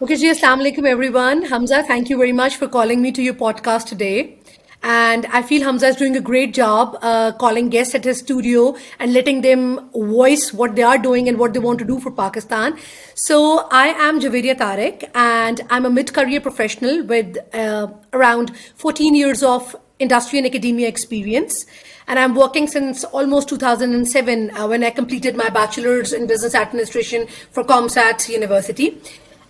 Okay, ji, Assalamu alaikum everyone. Hamza, thank you very much for calling me to your podcast today. And I feel Hamza is doing a great job calling guests at his studio and letting them voice what they are doing and what they want to do for Pakistan. So I am Javeria Tariq, and I'm a mid-career professional with around 14 years of industry and academia experience. And I'm working since almost 2007 when I completed my bachelor's in business administration for ComSat University.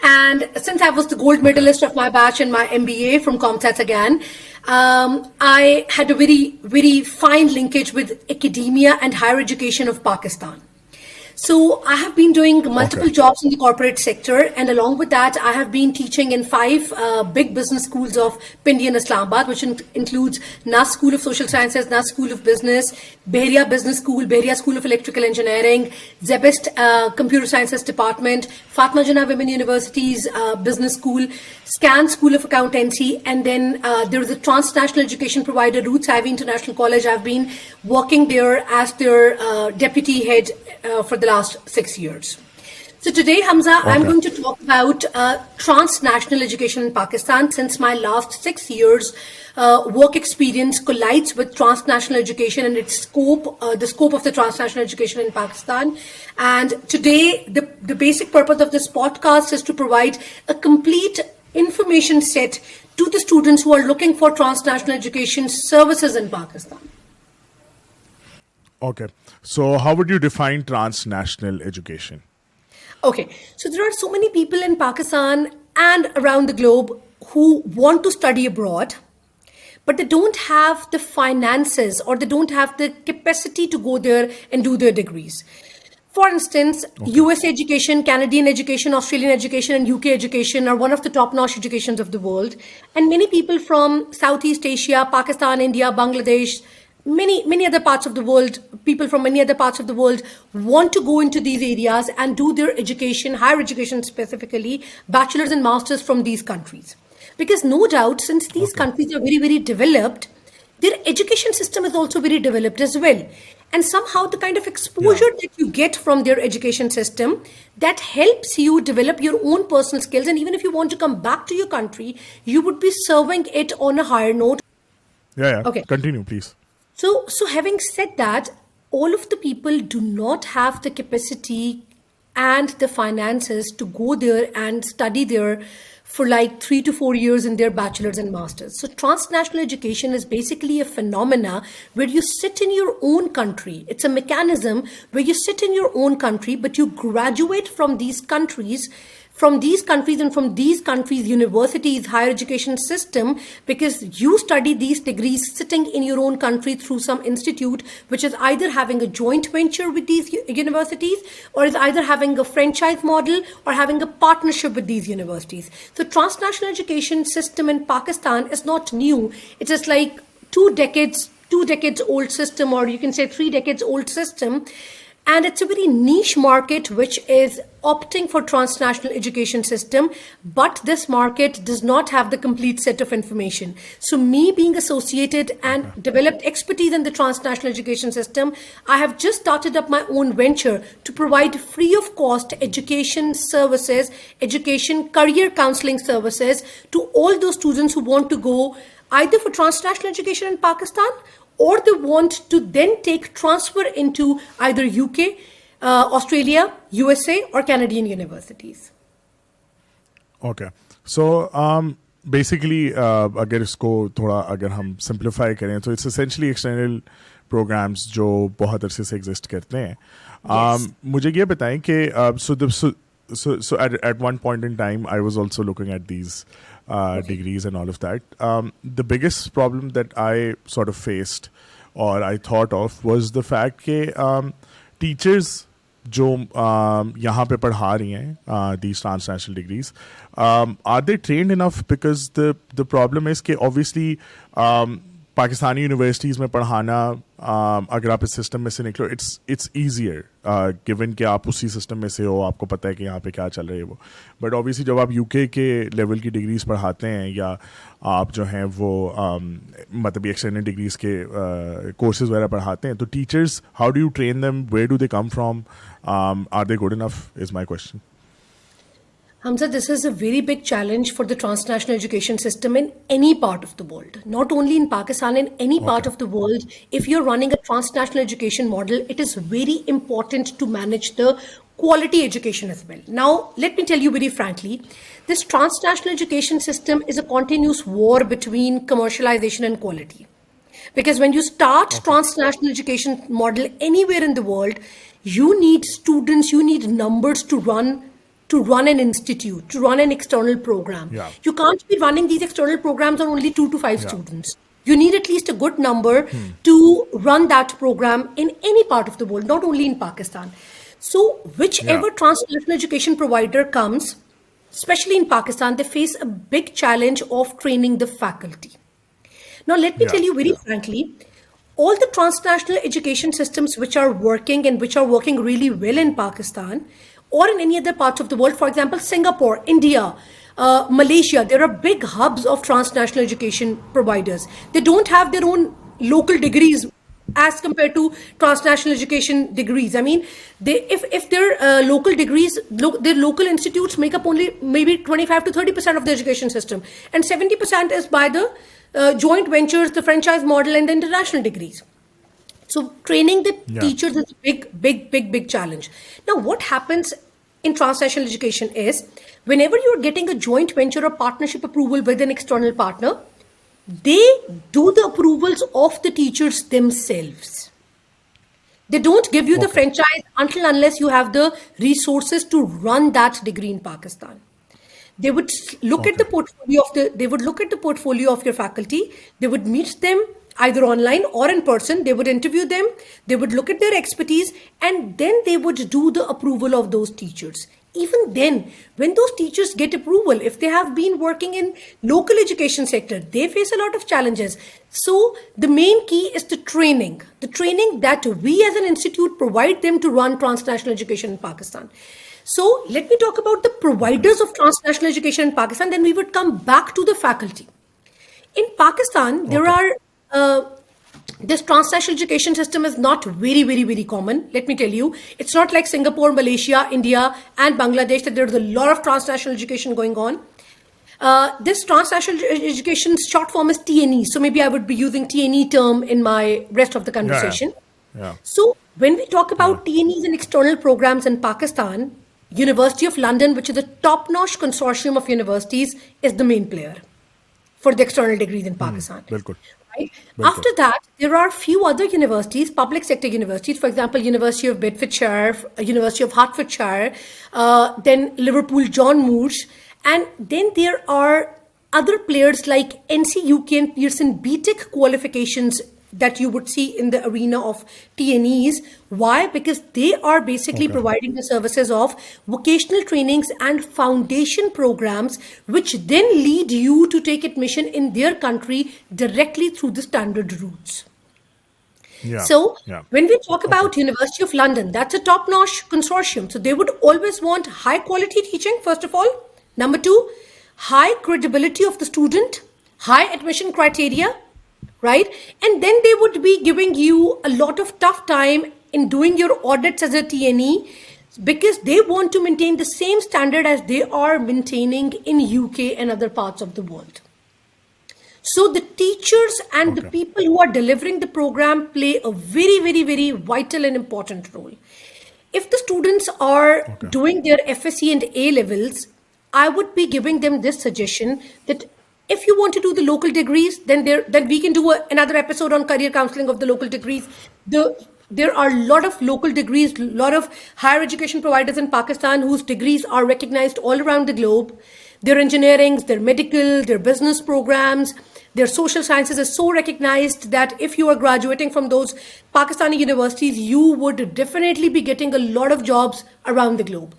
And since I was the gold Okay. medalist of my batch in my MBA from ComSat again, I had a very, very fine linkage with academia and higher education of Pakistan. So I have been doing Okay. multiple jobs in the corporate sector, and along with that, I have been teaching in five big business schools of Pindi and Islamabad, which includes NAS School of Social Sciences, NAS School of Business, Beria Business School, Beria School of Electrical Engineering, Zebest Computer Sciences Department, Fatma Jinnah Women University's Business School, SCAN School of Accountancy, and then there is a transnational education provider, Roots Ivy International College. I've been working there as their deputy head for the last 6 years. So today, Hamza, I'm Okay. going to talk about transnational education in Pakistan, since my last 6 years work experience collides with transnational education and its scope, the scope of the transnational education in Pakistan. And today, the basic purpose of this podcast is to provide a complete information set to the students who are looking for transnational education services in Pakistan. Okay. So, how would you define transnational education? Okay, so there are so many people in Pakistan and around the globe who want to study abroad, but they don't have the finances or they don't have the capacity to go there and do their degrees. For instance, Okay. US education, Canadian education, Australian education, and UK education are one of the top notch educations of the world. And many people from Southeast Asia, Pakistan, India, Bangladesh, many other parts of the world, people from many other parts of the world want to go into these areas and do their education, higher education specifically, bachelor's and master's from these countries. Because no doubt, since these Okay. countries are very, very developed, their education system is also very developed as well. And somehow the kind of Yeah. exposure that you get from their education system, that helps you develop your own personal skills. And even if you want to come back to your country, you would be serving it on a higher note. Yeah. Yeah. Okay. Continue, please. So having said that, all of the people do not have the capacity and the finances to go there and study there for like 3 to 4 years in their bachelor's and master's. So transnational education is basically a phenomena where you sit in your own country. It's a mechanism where you sit in your own country, but you graduate from these countries and from these countries universities, higher education system, because you study these degrees sitting in your own country through some institute which is either having a joint venture with these universities, or is either having a franchise model or having a partnership with these universities. So transnational education system in Pakistan is not new. It is like 2 decades old system, or you can say 3 decades old system. And it's a very niche market which is opting for transnational education system, but this market does not have the complete set of information. So me being associated and developed expertise in the transnational education system, I have just started up my own venture to provide free of cost education services, education career counseling services to all those students who want to go either for transnational education in Pakistan, or they want to then take transfer into either UK, Australia, USA, or Canadian universities. Okay. So, basically, अगर इसको थोड़ा अगर हम simplify करें तो it's essentially external programs जो बहुत अरसे से exist करते हैं. Yes. मुझे ये बताएं कि so at one point in time I was also looking at these degrees and all of that. The biggest problem that I sort of faced or I thought of was the fact कि teachers जो यहाँ पे पढ़ा रही हैं these transnational degrees, are they trained enough? Because the problem is कि obviously Pakistani universities में पढ़ाना अगर आप इस सिस्टम में से निकलो इट्स ईजियर गिवन कि आप उसी सिस्टम में से हो, आपको पता है कि यहाँ पे क्या चल रहा है वो. बट ऑब्वियसली जब आप यूके के लेवल की डिग्रीज पढ़ाते हैं या आप जो हैं वो मतलब एक्सटर्नल डिग्रीज के कोर्सेज वगैरह पढ़ाते हैं, तो teachers how do you train them, where do they come from, are they good enough is my question. Hamza, this is a very big challenge for the transnational education system in any part of the world, not only in Pakistan, in any part Okay. of the world. If you're running a transnational education model, it is very important to manage the quality education as well. Now, let me tell you very frankly, this transnational education system is a continuous war between commercialization and quality. Because when you start Okay. transnational education model anywhere in the world, you need students, you need numbers to run an institute, to run an external program. Yeah. You can't be running these external programs on only 2 to 5 Yeah. students. You need at least a good number to run that program in any part of the world, not only in Pakistan. So, Yeah. whichever transnational education provider comes, especially in Pakistan, they face a big challenge of training the faculty. Now, let me Yeah. tell you very Yeah. frankly, all the transnational education systems which are working and which are working really well in Pakistan or in any other parts of the world, for example, Singapore, India, Malaysia, there are big hubs of transnational education providers. They don't have their own local degrees as compared to transnational education degrees. I mean, if their local degrees, their local institutes make up only maybe 25 to 30% of the education system, and 70% is by the joint ventures, the franchise model, and the international degrees. So training the Yeah. teachers is a big challenge. Now, what happens in transnational education is whenever you're getting a joint venture or partnership approval with an external partner, they do the approvals of the teachers themselves. They don't give you the Okay. franchise until unless you have the resources to run that degree in Pakistan. They would look at the Okay. portfolio of the they would look at the portfolio of your faculty. They would meet them either online or in person. They would interview them. They would look at their expertise, and then they would do the approval of those teachers. Even then, when those teachers get approval, if they have been working in local education sector, they face a lot of challenges. So the main key is the training that we as an institute provide them to run transnational education in Pakistan. So let me talk about the Okay. providers of transnational education in Pakistan. Then we would come back to the faculty. In Pakistan, there Okay. are this transnational education system is not very common. Let me tell you, it's not like Singapore, Malaysia, India, and Bangladesh that there's a lot of transnational education going on. This transnational education short form is TNE. So maybe I would be using TNE term in my rest of the Yeah. Yeah. conversation. Yeah. So when we talk Yeah. about TNEs and external programs in Pakistan, University of London, which is a top-notch consortium of universities, is the main player for the external degrees in Pakistan. बिल्कुल. Right? बिल्कुल. After that, there are few other universities, public sector universities, for example, University of Bedfordshire, University of Hertfordshire, then Liverpool John Moores, and then there are other players like NCUK and Pearson BTEC qualifications that you would see in the arena of TNEs. Why? Because they are basically Okay. providing the services of vocational trainings and foundation programs, which then lead you to take admission in their country directly through the standard routes. Yeah. So Yeah. when we talk Okay. about University of London, that's a top-notch consortium. So they would always want high quality teaching, first of all. Number two, high credibility of the student, high admission criteria, right? And then they would be giving you a lot of tough time in doing your audits as a TNE because they want to maintain the same standard as they are maintaining in UK and other parts of the world. So the teachers and the Okay. people who are delivering the program play a very vital and important role. If the students are Okay. doing their FSC and A levels, I would be giving them this suggestion that if you want to do the local degrees, then we can do another episode on career counseling of the local degrees. There are a lot of local degrees, a lot of higher education providers in Pakistan whose degrees are recognized all around the globe. Their engineering, their medical, their business programs, their social sciences is so recognized that if you are graduating from those Pakistani universities, you would definitely be getting a lot of jobs around the globe.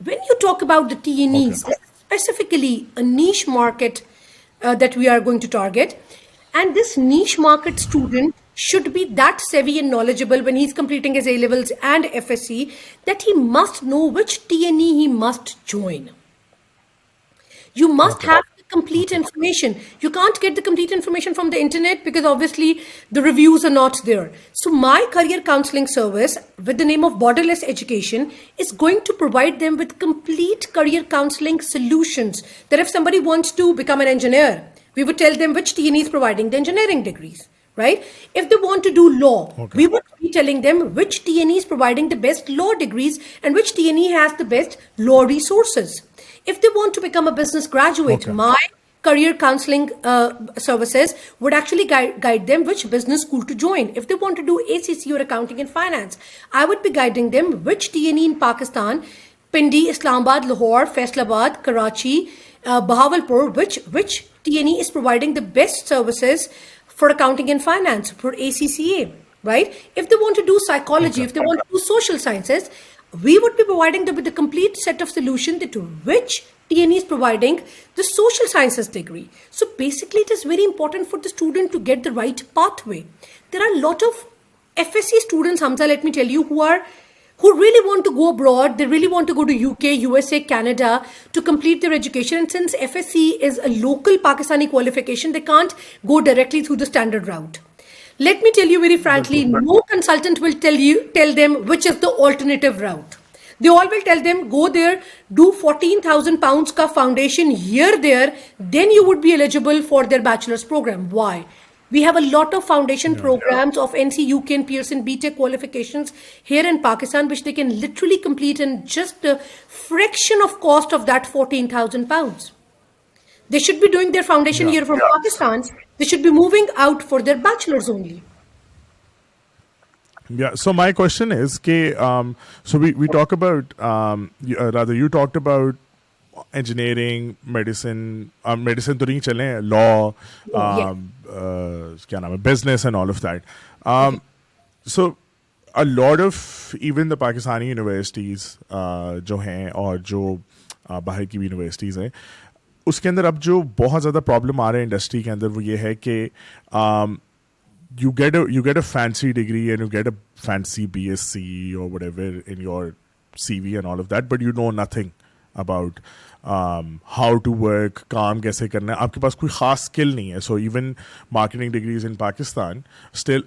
When you talk about the Okay. TNEs, specifically a niche market that we are going to target, and this niche market student should be that savvy and knowledgeable when he's completing his A levels and FSC that he must know which TNE he must join. You must Okay. have the complete information. You can't get the complete information from the internet because obviously the reviews are not there. So my career counseling service with the name of Borderless Education is going to provide them with complete career counseling solutions. That if somebody wants to become an engineer, we would tell them which TNE is providing the engineering degrees, right? If they want to do law, we would be telling them which TNE is providing the best law degrees and which TNE has the best law resources. If they want to become a business graduate, my career counseling services would actually guide them which business school to join. If they want to do ACC or accounting and finance, I would be guiding them which TNE in Pakistan, Pindi, Islamabad, Lahore, Faisalabad, Karachi, Bahawalpur, which TNE is providing the best services for accounting and finance, for ACCA, right? If they want to do psychology, if they want to do social sciences, we would be providing them with a complete set of solutions to which TNE is providing the social sciences degree. So basically, it is very important for the student to get the right pathway. There are a lot of FSC students, Hamza, let me tell you, who really want to go abroad. They really want to go to UK, USA, Canada to complete their education. And since FSC is a local Pakistani qualification, they can't go directly through the standard route. Let me tell you very frankly, no consultant will tell them which is the alternative route. They all will tell them, go there, do 14,000 pounds ka foundation year there, then you would be eligible for their bachelor's program. Why? We have a lot of foundation programs of NC, UK and Pearson BTech qualifications here in Pakistan, which they can literally complete in just a fraction of cost of that 14,000 pounds. They should be doing their foundation year from Pakistan. They should be moving out for their bachelor's only. Yeah. So my question is, so we talk about, you talked about engineering, medicine to नहीं चलें, law, क्या नाम है, business and all of that. So a lot of even the Pakistani universities जो हैं और जो बाहर की भी universities हैं, उसके अंदर अब जो बहुत ज़्यादा प्रॉब्लम आ रहा है इंडस्ट्री के अंदर वो ये है कि you get a fancy degree and you get a fancy BSc or whatever in your CV and all of that, but you know nothing about how to work, काम कैसे करना है, आपके पास कोई खास skill नहीं है. So even marketing degrees in Pakistan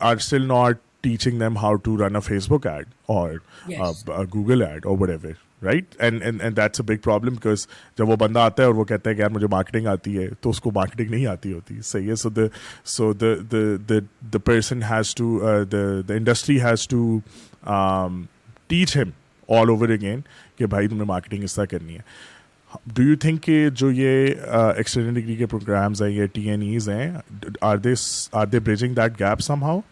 are still not teaching them how to run a Facebook ad or a Google ad or whatever, right? And that's a big problem because जब वो बंदा आता है और वो कहता है कि यार मुझे marketing आती है, तो उसको marketing नहीं आती होती, सही है. So the person has to the industry has to teach him all over again कि भाई तुमने marketing इस तरह करनी है. Do you think कि जो ये extended degree के programs हैं, ये TNEs हैं, are they bridging that gap somehow?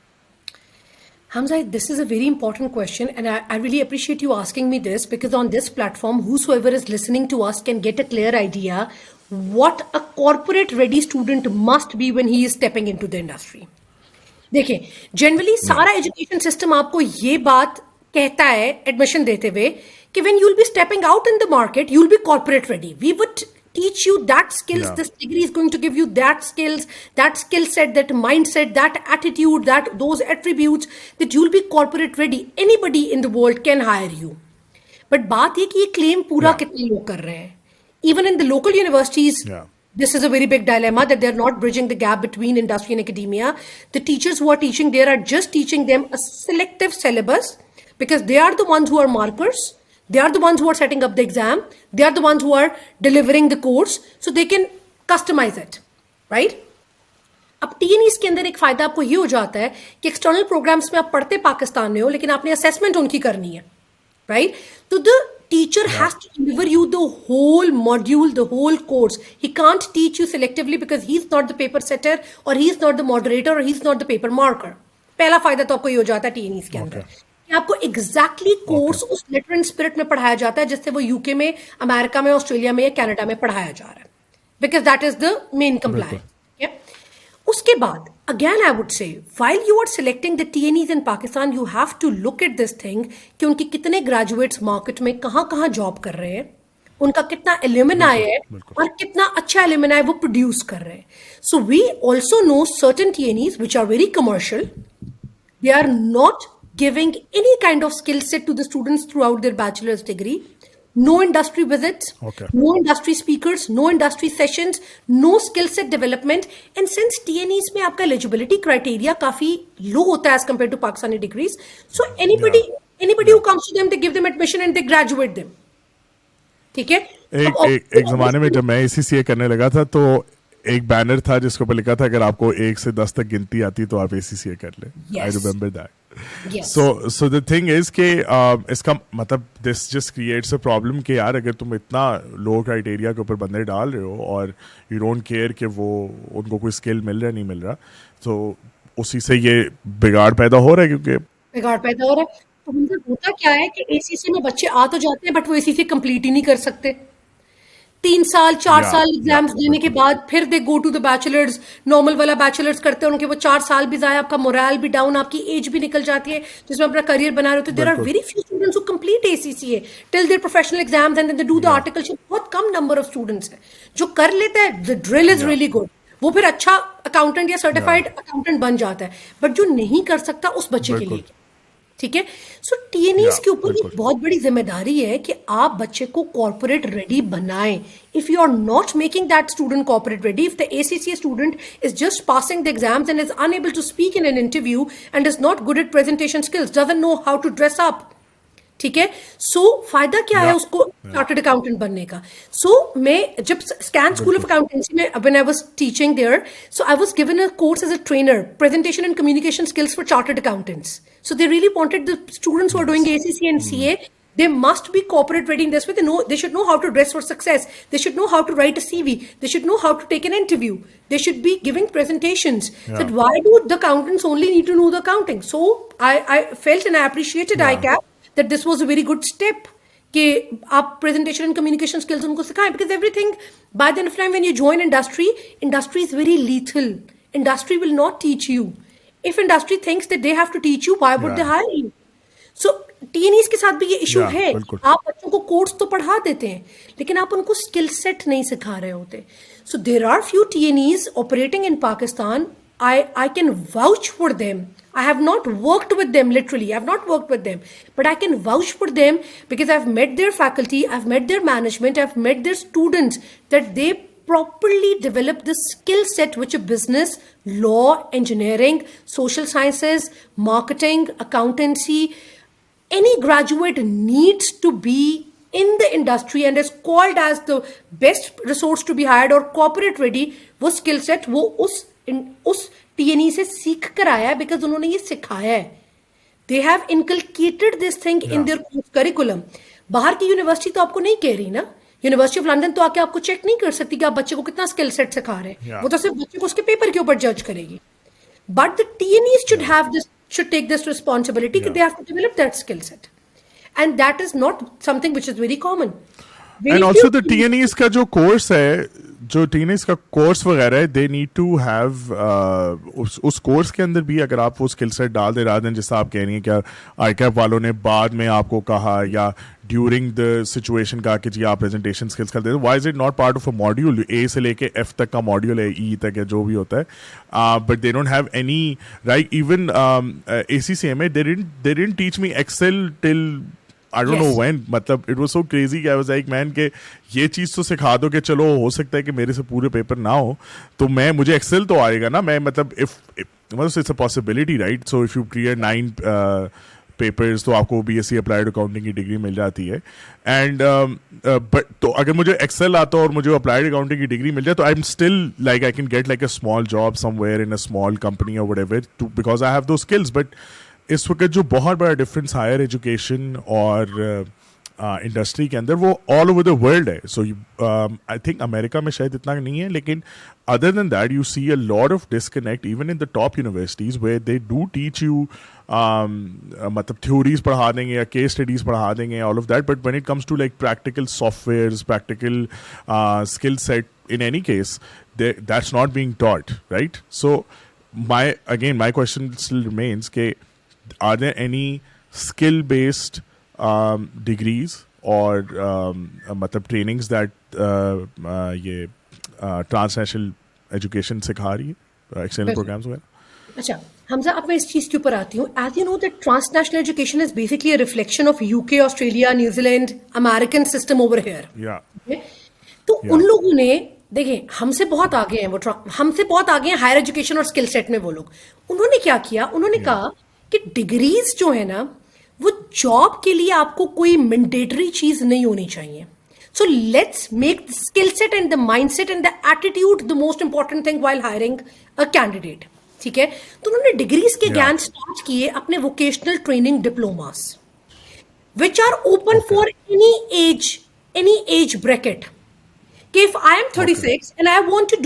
Hamza, this is a very important question, and I really appreciate you asking me this, because on this platform, whosoever is listening to us can get a clear idea what a corporate ready student must be when he is stepping into the industry. देखिए, generally सारा education system आपको ये बात कहता है admission देते हुए कि when you'll be stepping out in the market, you'll be corporate ready. We would teach you that skills. This degree is going to give you that skills, that skill set, that mindset, that attitude, those attributes that you'll be corporate ready. Anybody in the world can hire you. But बात ये कि ये claim पूरा कितने लोग कर रहे हैं. Even in the local universities, this is a very big dilemma that they're not bridging the gap between industry and academia. The teachers who are teaching there are just teaching them a selective syllabus because they are the ones who are markers. They are the ones who are setting up the exam. They are the ones who are delivering the course. So they can customize it, right? अब TNEs के अंदर एक फायदा आपको ये हो जाता है कि एक्सटर्नल प्रोग्राम्स में आप पढ़ते पाकिस्तान में हो लेकिन आपने असेसमेंट उनकी करनी है, right? तो the teacher has to deliver you the whole module, the whole course. He can't teach you selectively because he's not the paper setter or he's not the moderator or he's not the paper marker. पहला फायदा तो आपको ये हो जाता है TNEs के अंदर कि आपको एग्जैक्टली कोर्स उस लेटर एंड स्पिरिट में पढ़ाया जाता है जिससे वो यूके में, अमेरिका में, ऑस्ट्रेलिया में या कनाडा में पढ़ाया जा रहा है, because that is the main compliance. उसके बाद again I would say while you are selecting the TNEs in Pakistan you have to look at this thing कि उनके कितने ग्रेजुएट्स मार्केट में कहाँ जॉब कर रहे हैं, उनका कितना एल्यूमिनाई है और कितना अच्छा एल्यूमिनाई वो प्रोड्यूस कर रहे हैं. So we also know certain TNEs which are very commercial. They are not giving any kind of skill set to the students throughout their bachelor's degree, no industry visits, Okay. no industry speakers, no industry sessions, no skill set development. And since TNEs में आपका eligibility criteria काफी low होता है as compared to Pakistani degrees, so Yeah. anybody who comes to them, they give them admission and they graduate them. ठीक है? अब एक जमाने में जब मैं ACCA करने लगा था तो एक बैनर था जिसके ऊपर लिखा था अगर आपको 1 से 10 तक गिनती आती तो आप ACCA कर ले. I Yes. remember that. Yes. So the thing is कि इसका मतलब this just creates a problem कि यार अगर तुम इतना लो क्राइटेरिया के ऊपर बंदे डाल रहे हो और you don't care कि वो उनको कोई स्किल मिल रहा नहीं मिल रहा, तो उसी से ये बिगाड़ पैदा हो रहा है क्योंकि बिगाड़ पैदा हो रहा है. तो मतलब होता क्या है कि ACC में बच्चे आ तो जाते हैं बट वो ACC कंप्लीट ही नहीं कर सकते. 3 साल 4 Yeah, साल एग्जाम्स yeah, देने के बाद फिर they go to the bachelors. Normal वाला बैचलर्स करते हैं, उनके वो 4 साल भी जाए, आपका मोरल भी डाउन, आपकी एज भी निकल जाती है जिसमें अपना करियर बना रहे होते. देयर आर बिल्कुल. Very few students who complete ACCA till their professional exams and then they do the articleship. बहुत कम नंबर ऑफ स्टूडेंट्स है जो कर लेते हैं. The drill is really good. वो फिर अच्छा अकाउंटेंट या सर्टिफाइड अकाउंटेंट बन जाता है. बट जो नहीं कर सकता उस बच्चे के लिए, ठीक है. सो TNEs के ऊपर एक बहुत बड़ी जिम्मेदारी है कि आप बच्चे को कॉर्पोरेट रेडी बनाएं. If you are not making that student corporate ready, if the ACCA student is just passing the exams and is unable to speak in an interview and is not good at presentation skills, doesn't know how to dress up, ठीक है. सो फायदा क्या है उसको chartered accountant बनने का. So मैं जब स्कैन स्कूल ऑफ अकाउंटेंसी में when I was teaching there, so I was given a course as a trainer, presentation and communication skills for chartered accountants. So they really wanted the students who are doing ACCA and CA, they must be corporate ready in this way. They should know how to dress for success. They should know how to write a CV. They should know how to take an interview. They should be giving presentations. So why do the accountants only need to know the accounting? So I felt and I appreciated ICAP that this was a very good step. कि आप presentation and communication skills उनको सिखाएं, because everything by the end of time when you join industry is very lethal. Industry will not teach you. If industry thinks that they have to teach you, why would they hire you? So TNEs के साथ भी ये issue है. आप बच्चों को course तो पढ़ा देते हैं लेकिन आप उनको स्किल सेट नहीं सिखा रहे होते. So there are few TNEs operating in Pakistan. I can vouch for them. I have not worked with them literally. I have not worked with them, but I can vouch for them because I've met their faculty, I've met their management, I've met their students, that they properly develop the skill set which a business, law, engineering, social sciences, marketing, accountancy, any graduate needs to be in the industry and is called as the best resource to be hired or corporate ready. वो skill set वो उस TNE से सीख कर आया है because उन्होंने ये सिखाया है. They have inculcated this thing in their curriculum. बाहर की यूनिवर्सिटी तो आपको नहीं कह रही ना. यूनिवर्सिटी ऑफ लंदन तो आके आपको चेक नहीं कर सकती कि आप बच्चे को कितना स्किल सेट सिखा रहे हैं. वो तो सिर्फ बच्चे को उसके पेपर के ऊपर जज करेगी. But the TNEs should take this responsibility that they have to develop that skill set, and that is not something which is very common. And also the TNEs का जो कोर्स है, जो TNEs का course वगैरह है, they need to have उस course के अंदर भी अगर आप वो स्किल सेट डाल दे रहे हैं, जैसा आप कह रही हैं क्या ICAP वालों ने बाद में आपको कहा या ड्यूरिंग द सिचुएशन कहा कि जी आप प्रेजेंटेशन स्किल्स करते हैं, why is it not part of a module? A से लेके F तक का मॉड्यूल है, E तक है, जो भी होता है, but they don't have any right. Even ACCA में they didn't teach me excel till I don't know when. मतलब it was so crazy कि I was like man के ये चीज़ तो सिखा दो कि चलो हो सकता है कि मेरे से पूरे पेपर ना हो तो मैं मुझे एक्सेल तो आएगा ना. मैं मतलब मतलब it's a possibility right. So if you clear 9 papers तो आपको BSc अप्लाइड अकाउंटिंग की डिग्री मिल जाती है. एंड बट तो अगर मुझे एक्सेल आता और मुझे अप्लाइड अकाउंटिंग की डिग्री मिल जाए तो I am still like I can get like a small job somewhere in a small company और व्हाटएवर बिकॉज आई हैव दो स्किल्स. बट इस वक्त जो बहुत बड़ा डिफरेंस हायर एजुकेशन और इंडस्ट्री के अंदर वो ऑल ओवर द वर्ल्ड है. सो आई थिंक अमेरिका में शायद इतना नहीं है, लेकिन other than that you see a lot of disconnect even in the top universities where they do teach you मतलब theories पढ़ा देंगे या case studies पढ़ा देंगे all of that, but when it comes to like practical softwares, practical skill set in any case that's not being taught, right? So my question still remains ke are there any skill based degrees or मतलब trainings that ये transnational education सिखा रही है, external programmes वगैरह? अच्छा हमजा, अब मैं इस चीज के ऊपर आती हूँ. As you know that transnational education is basically a reflection of UK, Australia, New Zealand, American system over here. या तो उन या लोगों ने, देखिए हमसे बहुत आगे हैं वो, हमसे बहुत आगे हैं हायर एजुकेशन और स्किल सेट में वो लोग. उन्होंने क्या किया, उन्होंने कहा कि डिग्रीज जो है ना वो जॉब के लिए आपको कोई मैंडेटरी चीज नहीं होनी चाहिए. So let's make the skill set and the mind set and the attitude the most important thing while hiring a candidate. ठीक है, तो उन्होंने डिग्रीज के ज्ञान स्टार्ट किए अपने vocational training diplomas which are open okay for any age bracket. If I am 36 and I want to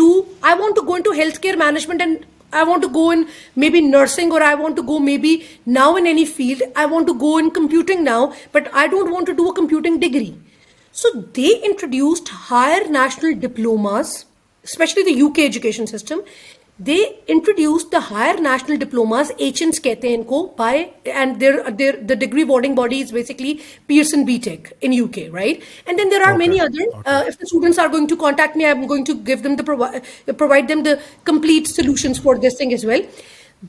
go into healthcare management, and I want to go in maybe nursing, or I want to go maybe now in any field, I want to go in computing now, but I don't want to do a computing degree. So they introduced higher national diplomas, especially the UK education system. They introduced the higher national diplomas, HNs कहते हैं इनको, by, and the degree awarding body is basically Pearson BTech in UK, right? And then there are many other. If the students are going to contact me, I'm going to give them provide them the complete solutions for this thing as well.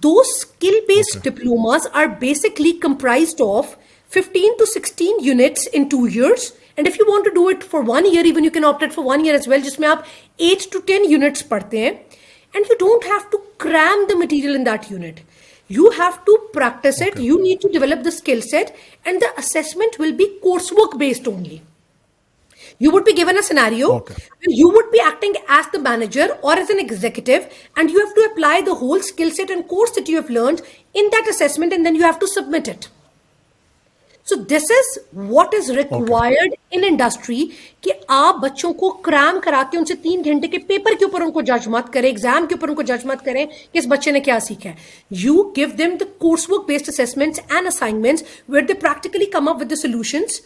Those skill-based diplomas are basically comprised of 15 to 16 units in 2 years. And if you want to do it for 1 year, even you can opt it for 1 year as well, जिसमें आप 8 to 10 units पढ़ते हैं. And you don't have to cram the material in that unit. You have to practice it. You need to develop the skill set, and the assessment will be coursework based only. You would be given a scenario where you would be acting as the manager or as an executive, and you have to apply the whole skill set and course that you have learned in that assessment, and then you have to submit it. So this is what is required in industry, कि आप बच्चों को cram करा के उनसे 3 घंटे के paper के ऊपर उनको जज मत करें, एग्जाम के ऊपर उनको जज मत करें कि इस बच्चे ने क्या सीखा है. You give them the coursework based assessments and assignments where they practically come up with the solutions,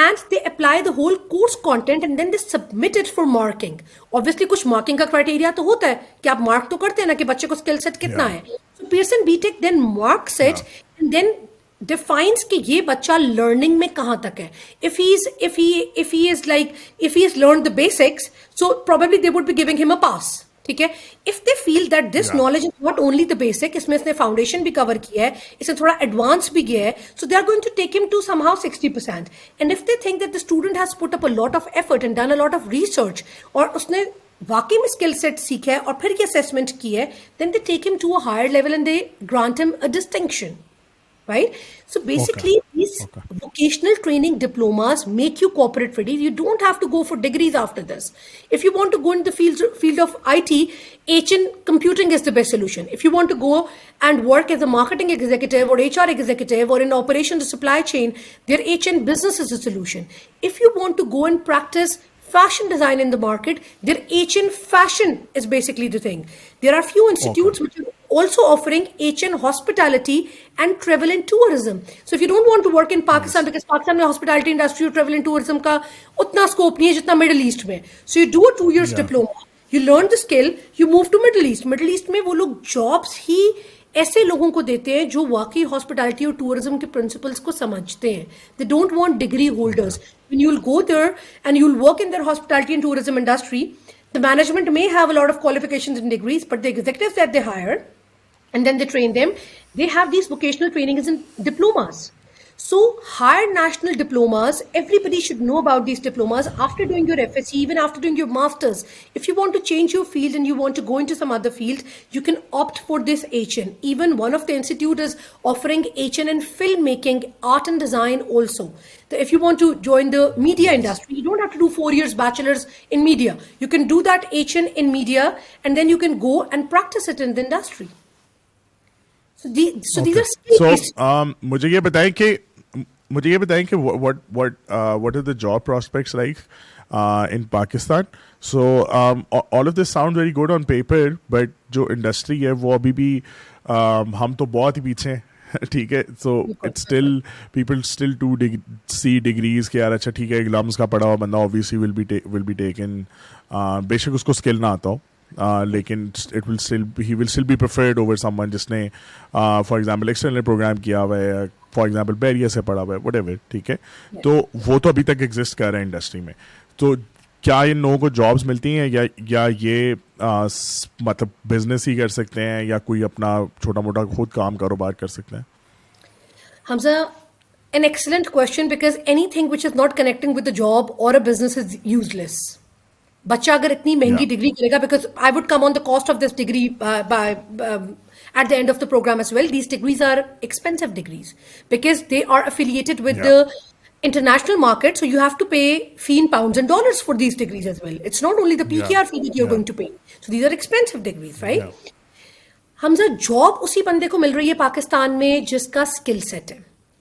and they apply the whole course content, and then they submit it for marking. Obviously कुछ marking का criteria तो होता है कि आप mark तो करते हैं ना कि बच्चे को skill set कितना है. So Pearson BTech then marks it and then defines कि ये बच्चा learning में कहाँ तक है. If he has learned the basics, so probably they would be giving him a pass. ठीक है. If they feel that this knowledge is not only the basic, इसमें इसने foundation भी cover किया है, इसने थोड़ा advance भी किया है, so they are going to take him to somehow 60%. And if they think that the student has put up a lot of effort and done a lot of research, और उसने वाकई में skill set सीखा है और फिर ये assessment की है, then they take him to a higher level and they grant him a distinction. Right? So basically, these vocational training diplomas make you corporate ready. You don't have to go for degrees after this. If you want to go in the field of IT, HN computing is the best solution. If you want to go and work as a marketing executive or HR executive or in operations or supply chain, their HN business is the solution. If you want to go and practice fashion design in the market, their HN fashion is basically the thing. There are few institutes which are also offering HN hospitality and travel and tourism. So if you don't want to work in Pakistan, because Pakistan में hospitality industry और travel and tourism का उतना scope नहीं है जितना Middle East में. So you do a 2 years diploma, you learn the skill, you move to Middle East. Middle East में वो लोग jobs ही ऐसे लोगों को देते हैं जो वाकई हॉस्पिटैलिटी और टूरिज्म के प्रिंसिपल्स को समझते हैं. They don't want degree holders. When you will go there and you will work in their hospitality and tourism industry, the management may have a lot of qualifications and degrees, but the executives that they hire and then they train them, they have these vocational trainings and diplomas. So higher national diplomas, everybody should know about these diplomas after doing your FSc, even after doing your masters. If you want to change your field and you want to go into some other field, you can opt for this HN. Even one of the institute is offering HN in filmmaking, art and design also. If you want to join the media industry, you don't have to do 4 years bachelor's in media. You can do that HN in media and then you can go and practice it in the industry. So these are skill-based. So मुझे ये बताएं कि what are the job prospects like in Pakistan? So all of this sound very good on paper, but जो industry है वो अभी भी हम तो बहुत ही पीछे हैं. ठीक है. So it's still people still see degrees कि यार अच्छा ठीक है exams का पढ़ा हुआ बंदा obviously will be taken. बेशक उसको skill ना आता हो. लेकिन he will still be preferred over someone जिसने for example external program किया हुआ है, for example बैरियर से पढ़ा हुआ है, whatever. ठीक है. तो वो तो अभी तक exist कर रहा है इंडस्ट्री में. तो क्या इन लोगों को जॉब्स मिलती हैं या ये मतलब बिजनेस ही कर सकते हैं या कोई अपना छोटा मोटा खुद काम कारोबार कर सकते हैं? Hamza, an excellent question because anything which is not connecting with a job or a business is useless. बच्चा अगर इतनी महंगी डिग्री करेगा, because I would come on the cost of this degree at the end of the program as well. These degrees are expensive degrees because they are affiliated with the international market, so you have to pay fee in pounds and dollars for these degrees as well. It's not only the PTR fee that you're going to pay. So these are expensive degrees, right? Hamza job उसी बंदे को मिल रही है पाकिस्तान में जिसका skill set है.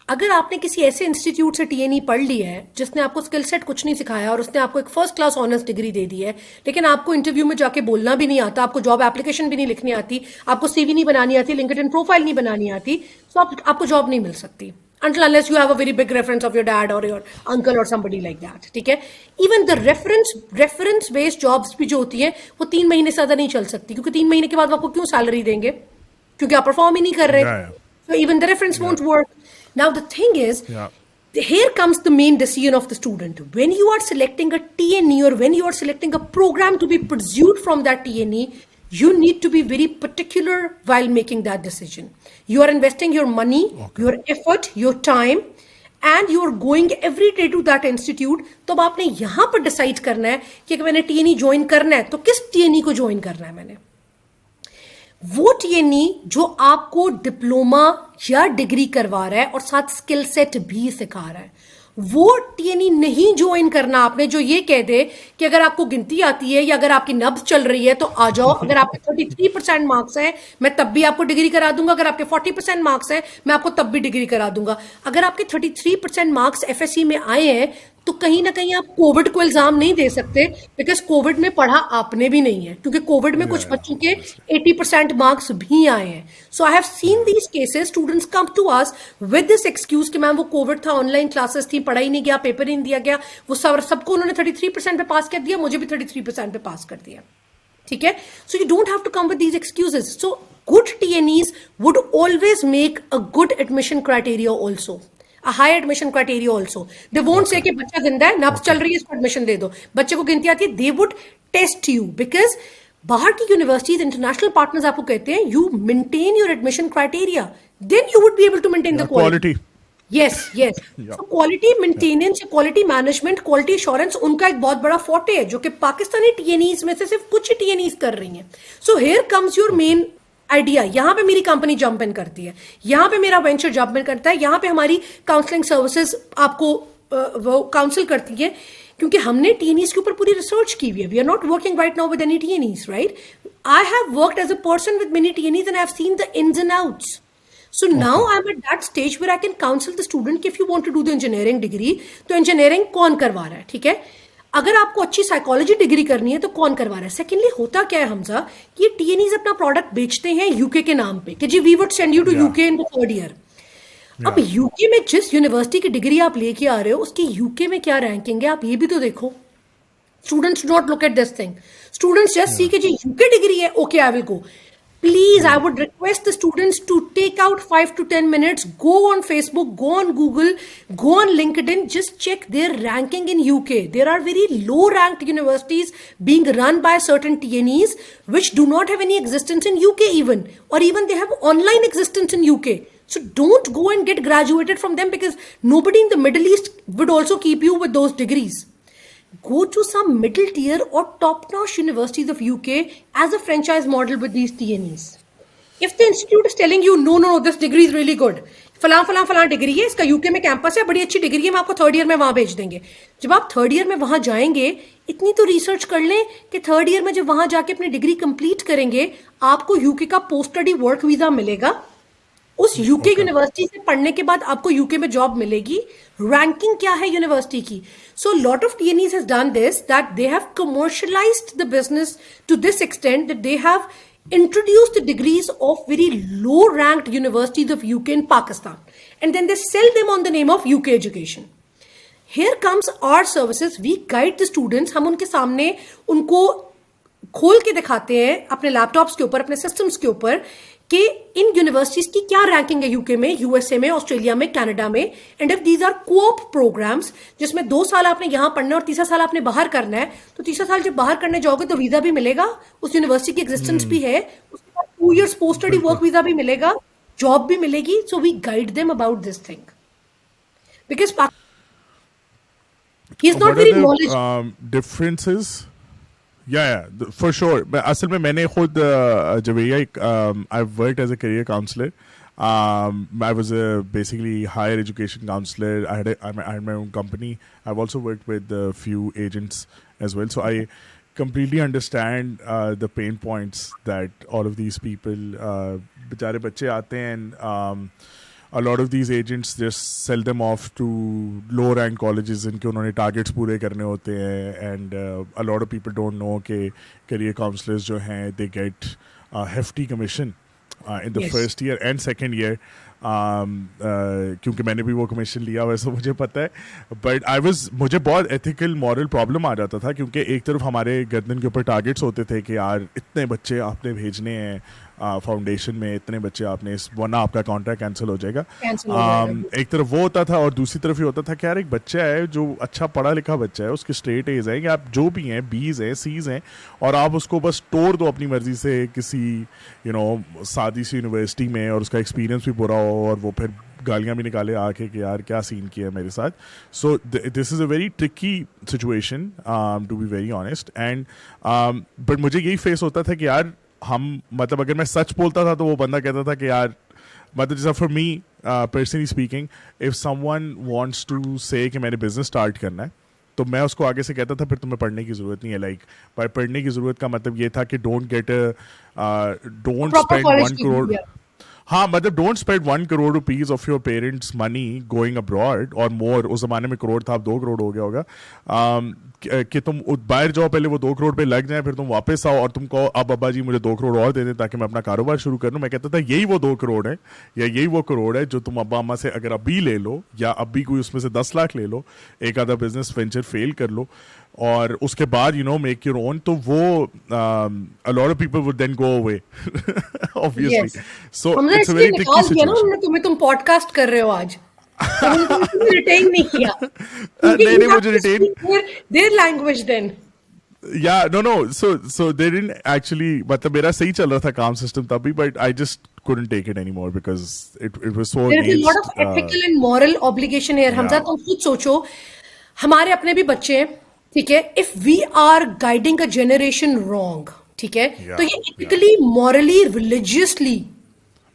अगर आपने किसी ऐसे इंस्टीट्यूट से टीएनई पढ़ लिया है जिसने आपको स्किल सेट कुछ नहीं सिखाया और उसने आपको एक फर्स्ट क्लास ऑनर्स डिग्री दे दी है, लेकिन आपको इंटरव्यू में जाके बोलना भी नहीं आता, आपको जॉब एप्लीकेशन भी नहीं लिखनी आती, आपको सीवी नहीं बनानी आती, लिंक्डइन प्रोफाइल नहीं बनानी आती, तो आपको जॉब नहीं मिल सकती until unless you have a very big reference of your dad or your uncle or somebody like that. ठीक है? Even the reference based jobs भी जो होती हैं वो 3 महीने से ज़्यादा नहीं चल सकती, क्योंकि 3 महीने के बाद आपको क्यों सैलरी देंगे? क्योंकि आप परफॉर्म ही नहीं कर रहे. So even the reference won't work. Now the thing is, here comes the main decision of the student. When you are selecting a TNE or when you are selecting a program to be pursued from that TNE, you need to be very particular while making that decision. You are investing your money, your effort, your time, and you are going every day to that institute. तो अब आपने यहाँ पर decide करना है कि अगर मैंने TNE join करना है तो किस TNE को join करना है मैंने. वो TNE जो आपको डिप्लोमा या डिग्री करवा रहा है और साथ स्किल सेट भी सिखा रहा है, वो TNE नहीं ज्वाइन करना आपने जो ये कह दे कि अगर आपको गिनती आती है या अगर आपकी नब्ज चल रही है तो आ जाओ, अगर आपके 33% मार्क्स हैं मैं तब भी आपको डिग्री करा दूंगा, अगर आपके 40% मार्क्स हैं मैं आपको तब भी डिग्री करा दूंगा. अगर आपके 33% मार्क्स FSE में आए हैं तो कहीं ना कहीं आप कोविड को इल्जाम नहीं दे सकते, बिकॉज कोविड में पढ़ा आपने भी नहीं है, क्योंकि कोविड में कुछ बच्चों के 80% मार्क्स भी आए हैं. So I have seen these cases, students come to us with this excuse कि मैम वो कोविड था, ऑनलाइन क्लासेस थी, पढ़ा ही नहीं गया, पेपर ही नहीं दिया गया, वो सबको उन्होंने 33% पे पास कर दिया, मुझे भी 33% पे पास कर दिया. ठीक है? So you don't have to come with these excuses. So good TNEs would always make a good admission criteria also. A high admission criteria also. They won't say कि बच्चा जिंदा है, नब्ज चल रही है, इसको एडमिशन दे दो, बच्चे को गिनती आती है. They would test you because बाहर की यूनिवर्सिटीज, इंटरनेशनल पार्टनर्स आपको कहते हैं you maintain your admission criteria, then you would be able to maintain the quality. Yes. So quality maintenance, quality management, quality assurance उनका एक बहुत बड़ा forte है जो कि पाकिस्तानी TNEs में से सिर्फ कुछ TNEs कर रही हैं. So here comes your main idea. यहाँ पे मेरी कंपनी जंप इन करती है, यहाँ पे मेरा वेंचर जंप इन करता है, यहाँ पे हमारी काउंसलिंग सर्विसेज आपको वो काउंसिल करती है, क्योंकि हमने TNEs के ऊपर पूरी रिसर्च की हुई है. We are not working right now with any TNEs, right? I have worked as a person with many TNEs and I have seen the ins and outs. So now I'm at that stage where I can counsel the student कि if you want to do the engineering degree, तो engineering कौन करवा रहा है, ठीक है? अगर आपको अच्छी साइकोलॉजी डिग्री करनी है तो कौन करवा रहा है? सेकेंडली होता क्या है हमजा कि TNEs अपना प्रोडक्ट बेचते हैं यूके के नाम पे कि जी we would send you to UK in the 3rd year. अब यूके में जिस यूनिवर्सिटी की डिग्री आप लेके आ रहे हो उसकी यूके में क्या रैंकिंग है आप ये भी तो देखो. Students do not look at this thing. Students just see कि जी यूके डिग्री है, okay I will go. Please, I would request the students to take out 5 to 10 minutes, go on Facebook, go on Google, go on LinkedIn, just check their ranking in UK. There are very low ranked universities being run by certain TNEs which do not have any existence in UK even, or even they have online existence in UK. So don't go and get graduated from them because nobody in the Middle East would also keep you with those degrees. Go to some middle tier or top-notch universities of UK as a franchise model with these TNEs. If the institute is telling you, no, this degree is really good, फलां degree है, इसका UK में campus है, बड़ी अच्छी degree है, मैं आपको 3rd ईयर में वहां भेज देंगे. जब आप 3rd ईयर में वहां जाएंगे, इतनी तो रिसर्च कर लें कि 3rd ईयर में जब वहां जाके अपनी डिग्री कंप्लीट करेंगे, आपको यूके का पोस्ट स्टडी वर्क वीजा मिलेगा. उस यूके यूनिवर्सिटी से पढ़ने के बाद आपको यूके में जॉब मिलेगी. रैंकिंग क्या है यूनिवर्सिटी की? So lot of TNEs has done this, that they have commercialized the business to this extent that they have introduced the degrees of very low ranked universities of UK and Pakistan, and then they sell them on the name of UK education. Here comes our services. We guide the students. हम उनके सामने उनको खोल के दिखाते हैं अपने laptops के ऊपर, अपने सिस्टम्स के ऊपर कि इन यूनिवर्सिटीज की क्या रैंकिंग है यूके में, यूएसए में, ऑस्ट्रेलिया में, कनाडा में, and if these are co-op programs जिसमें 2 साल आपने यहां पढ़ना है और तीसरा साल आपने बाहर करना है, तो तीसरा साल जब बाहर करने जाओगे तो वीजा भी मिलेगा, उस यूनिवर्सिटी की एग्जिस्टेंस भी है, उसके बाद 2 years पोस्ट स्टडी बिल्कुल वर्क वीजा भी मिलेगा, जॉब भी मिलेगी. So we guide them about this thing because he is not what are very the knowledge. differences? Yeah, for sure. असल में मैंने खुद Javeria I've worked as a career counselor. I was a basically higher education counselor. I had my own company. I've also worked with a few agents as well. So I completely understand the pain points that all of these people, बेचारे बच्चे आते हैं and a lot of these agents just sell them off to low rank colleges इनके उन्होंने targets पूरे करने होते हैं and a lot of people don't know कि career counselors जो हैं they get a hefty commission in the Yes. first year and second year. क्योंकि मैंने भी वो कमीशन लिया वैसे मुझे पता है बट मुझे बहुत एथिकल मॉरल प्रॉब्लम आ जाता था क्योंकि एक तरफ हमारे गर्दन के ऊपर टारगेट्स होते थे कि यार इतने बच्चे आपने भेजने हैं फाउंडेशन में, इतने बच्चे आपने वरना आपका कॉन्ट्रैक्ट कैंसिल हो जाएगा. Cancel हो जाएगा. एक तरफ वो होता था और दूसरी तरफ ये होता था कि यार एक बच्चा है जो अच्छा पढ़ा लिखा बच्चा है, उसके स्ट्रेट एज है, आप जो भी हैं बीज हैं सीज हैं और आप उसको बस तोड़ दो अपनी मर्जी से किसी सादी सी यूनिवर्सिटी में और उसका एक्सपीरियंस भी बुरा हो और वो फिर गालियां भी निकाले आके कि यार क्या सीन किया मेरे साथ. So this is a very tricky situation to be very honest and but मुझे यही फेस होता था कि यार हम मतलब अगर मैं सच बोलता था तो वो बंदा कहता था कि यार मतलब जैसा for me personally speaking if someone wants to say कि मैंने बिजनेस स्टार्ट करना है तो मैं उसको आगे से कहता था फिर तुम्हें पढ़ने की ज़रूरत नहीं है. लाइक बाय पढ़ने की ज़रूरत का मतलब ये था कि डोंट स्पेंड 1 crore. हाँ मतलब don't spend 1 crore rupees of your parents money going abroad और मोर. उस जमाने में करोड़ था, अब 2 crore हो गया होगा. कि तुम बाहर जाओ, पहले वो 2 crore पे लग जाए, फिर तुम वापस आओ और तुम कहो अब अब्बा जी मुझे 2 crore और दे दें ताकि मैं अपना कारोबार शुरू कर लूँ. मैं कहता था यही वो 2 crore है या यही वो करोड़ है जो तुम अब्बा अम्मा से अगर अभी ले लो या अभी कोई उसमें से 10 लाख ले लो, एक आधा बिजनेस वेंचर फेल कर लो और उसके बाद मेक योर ओन, तो वो a lot of people would then go away obviously. Yes. So हमने it's a इसलिए very tricky निकाल दिया ना situation. उन्होंने तुम्हें, तुम पॉडकास्ट कर रहे हो आज. रिटेन नहीं किया. नहीं मुझे written their language then. Yeah, no. So they didn't actually. मतलब मेरा सही चल रहा था काम सिस्टम तभी, but I just couldn't take it anymore because it was so. There is a lot of against, ethical and moral obligation here, Hamza. Yeah. तुम खुद सोचो, हमारे अपने भी बच्चे हैं, ठीक है. If we are guiding a generation wrong, ठीक है, Yeah, तो ये एथिकली, मॉरली, रिलीजियसली,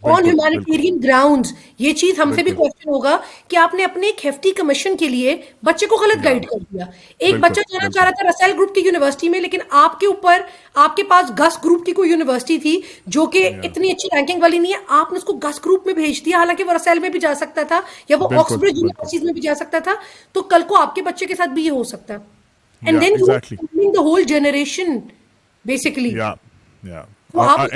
ऑन बिल्कुल, ह्यूमैनिटेरियन ग्राउंड्स ये चीज हमसे भी बिल्कुल. क्वेश्चन होगा कि आपने अपने एक हेफ्टी कमीशन के लिए बच्चे को गलत गाइड कर दिया. एक बिल्कुल, बच्चा जाना चाह रहा था रसेल ग्रुप की यूनिवर्सिटी में, लेकिन आपके ऊपर, आपके पास गस ग्रुप की कोई यूनिवर्सिटी थी जो कि इतनी अच्छी रैंकिंग वाली नहीं है, आपने उसको गस ग्रुप में भेज दिया, हालांकि वो रसेल में भी जा सकता था या वो बिल्कुल, ऑक्सब्रिज बिल्कुल. यूनिवर्सिटी में भी जा सकता था. तो कल को आपके बच्चे के साथ भी ये हो सकता है. And Yeah, then exactly. You the whole generation basically. Yeah. तो आप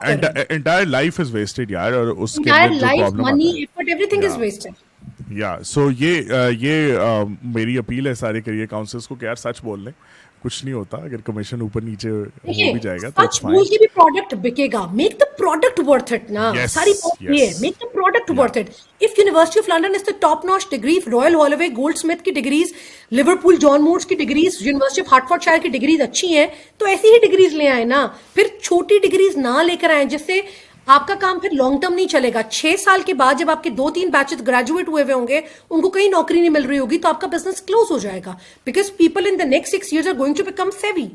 An entire life is wasted यार और उसके entire अंदर जो life, प्रॉब्लम money, आता है. effort, everything is Yeah. wasted. सो ये मेरी अपील है सारे करियर काउंसलर्स को कि यार सच बोल लें, कुछ नहीं होता. अगर कमीशन ऊपर नीचे हो भी देखिए, जाएगा तो सच बोल के भी प्रोडक्ट बिकेगा. Make the product worth it ना. Yes, सारी बात ये है, yes. Make the product worth it. If university of London is the top notch degree, royal Holloway, gold Smith की डिग्रीज, लिवरपूल जॉन मोर्स की डिग्रीज, यूनिवर्सिटी ऑफ हार्टफोर्डशायर की degrees अच्छी हैं, तो ऐसी ही डिग्रीज ले आए ना. फिर छोटी डिग्रीज ना लेकर आए जिससे आपका काम फिर लॉन्ग टर्म नहीं चलेगा. 6 साल के बाद जब आपके 2-3 बैचेस ग्रेजुएट हुए होंगे, उनको कहीं नौकरी नहीं मिल रही होगी, तो आपका बिजनेस क्लोज हो जाएगा. Because people in the next 6 years are going to become savvy.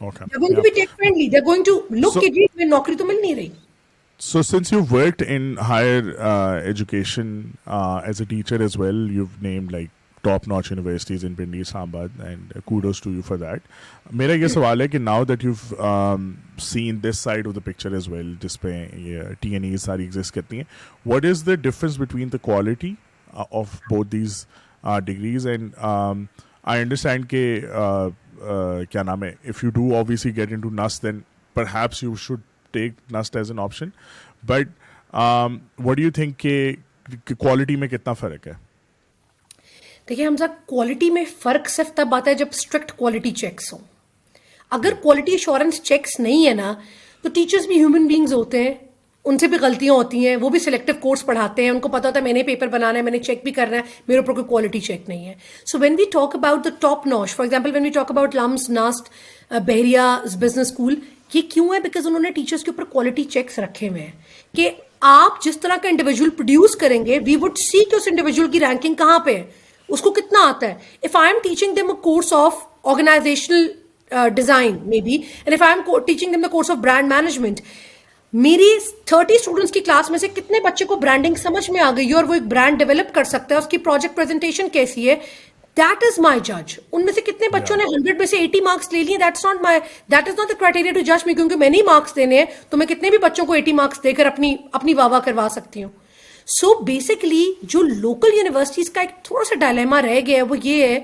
Okay. They're going to be tech friendly. They're going to look So- at it when नौकरी तो मिल नहीं रही. So since you've worked in higher education as a teacher as well, you've named like top-notch universities in Pindi, Islamabad, and kudos to you for that. मेरा ये सवाल है कि now that you've seen this side of the picture as well, जिसपे ये T&E सारी exist करती हैं, what is the difference between the quality of both these degrees? And I understand कि क्या नाम है, if you do obviously get into NUS, then perhaps you should take NUS as an option. But what do you think कि quality में कितना फ़र्क है? देखिए हमजा, क्वालिटी में फर्क सिर्फ तब आता है जब स्ट्रिक्ट क्वालिटी चेक्स हो. अगर क्वालिटी एश्योरेंस चेक्स नहीं है ना, तो टीचर्स भी ह्यूमन बींग्स होते हैं, उनसे भी गलतियां होती हैं, वो भी सिलेक्टिव कोर्स पढ़ाते हैं, उनको पता होता है मैंने पेपर बनाना है, मैंने चेक भी करना है, मेरे ऊपर कोई क्वालिटी चेक नहीं है. So when we talk about the top notch, for example when we talk about LUMS NUST Bahria business school, ये क्यों है? बिकॉज उन्होंने टीचर्स के ऊपर क्वालिटी चेक्स रखे हुए हैं कि आप जिस तरह का इंडिविजुअल प्रोड्यूस करेंगे, वी वुड सी कि उस इंडिविजुअल की रैंकिंग कहाँ पे है, उसको कितना आता है. If I am teaching them a course of organisational design may be, and if I am teaching them the course of brand management, मेरी 30 स्टूडेंट्स की क्लास में से कितने बच्चे को ब्रांडिंग समझ में आ गई और वो एक ब्रांड डेवलप कर सकता है, उसकी प्रोजेक्ट प्रेजेंटेशन कैसी है, दैट इज माई जज. उनमें से कितने बच्चों ने 100 में से 80 मार्क्स ले लिए, that is not the criteria to जज मी, क्योंकि मैंने ही मार्क्स देने हैं, तो मैं कितने भी बच्चों को 80 मार्क्स देकर अपनी वाह करवा सकती हूँ. सो बेसिकली जो लोकल यूनिवर्सिटीज का एक थोड़ा सा डायलेमा रह गया है वो ये है